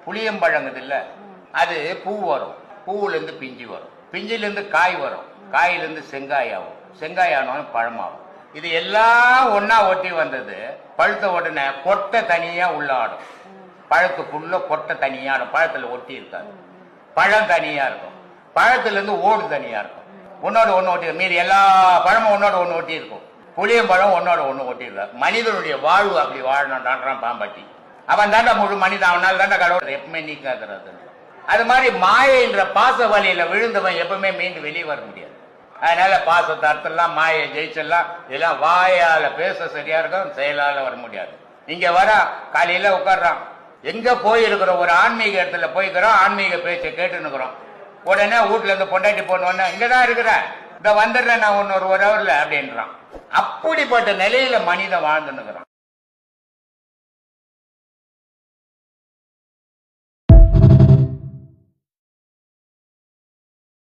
புளியம்பழங்குது இல்ல, அது பூ வரும், பூவுல இருந்து பிஞ்சு வரும், பிஞ்சில இருந்து காய் வரும், காயில இருந்து செங்காய் ஆகும், செங்காய் ஆனாலும் பழமாகும். இது எல்லாம் ஒன்னா ஒட்டி வந்தது. பழுத்த உடனே கொட்டை தனியா உள்ள ஆடும், பழத்துக்குள்ள கொட்டை தனியா ஆடும், பழத்துல ஒட்டி இருக்காது. பழம் தனியா இருக்கும், பழத்துல இருந்து ஓடு தனியா இருக்கும், ஒன்னோட ஒண்ணு ஒட்டி. மீறி எல்லா பழமும் ஒன்னோட ஒண்ணு ஒட்டி இருக்கும், புளியம்பழம் ஒன்னோட ஒண்ணு ஒட்டி இருக்காது. மனிதனுடைய வாழ்வு அப்படி வாழணும்ன்றான் பாம்பாட்டி. அவன் தாண்டா முழு மனிதன், அவனால தாண்டா கடவுள் எப்பவுமே நீக்காதுறது. அது மாதிரி மாயைன்ற பாச வழியில விழுந்தவன் எப்பவுமே மீண்டு வெளியே வர முடியாது. அதனால பாசத்தை அர்த்தம்லாம் மாயை ஜெயிச்செல்லாம் இதெல்லாம் வாயால பேச சரியா இருக்கும், செயலால வர முடியாது. இங்க வர காலையில உட்கார்றான், எங்க போயிருக்கிறோம், ஒரு ஆன்மீக இடத்துல போய்க்கிறோம், ஆன்மீக பேச்சை கேட்டுன்னுக்குறோம். உடனே வீட்டுல இருந்து பொண்டாட்டி போனோன்னு இங்கதான் இருக்கிறேன், இந்த வந்துடுறேன் நான் ஒரு ஹவர்ல அப்படின்றான். அப்படிப்பட்ட நிலையில மனிதன் வாழ்ந்துன்னுக்குறான்.